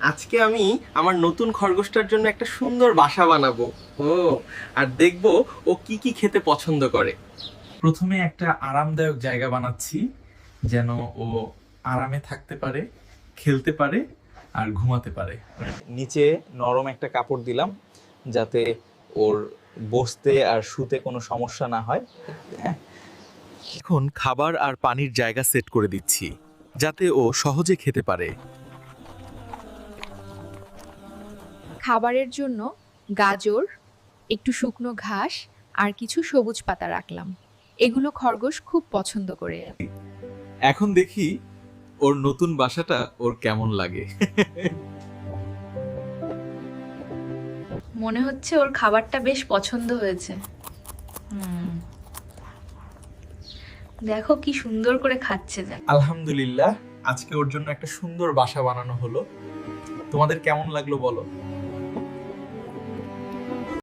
আজকে আমি আমার নতুন খরগোশটার জন্য একটা সুন্দর বাসা বানাবো। ও, আর দেখবো ও কি কি খেতে পছন্দ করে। প্রথমে একটা আরামদায়ক জায়গা বানাচ্ছি, যেন ও আরামে থাকতে পারে, খেলতে পারে আর ঘুমাতে পারে। নিচে নরম একটা কাপড় দিলাম যাতে ওর বসতে আর শুতে কোনো সমস্যা না হয়। হ্যাঁ, এখন খাবার আর পানির জায়গা সেট করে দিচ্ছি যাতে ও সহজে খেতে পারে। খাবারের জন্য গাজর, একটু শুকনো ঘাস আর কিছু সবুজ পাতা রাখলাম। এগুলো খরগোশ খুব পছন্দ করে। এখন দেখি ওর নতুন বাসাটা ওর কেমন লাগে। মনে হচ্ছে ওর খাবারটা বেশ পছন্দ হয়েছে। দেখো কি সুন্দর করে খাচ্ছে যেন। আলহামদুলিল্লাহ, আজকে ওর জন্য একটা সুন্দর বাসা বানানো হলো। তোমাদের কেমন লাগলো বলো।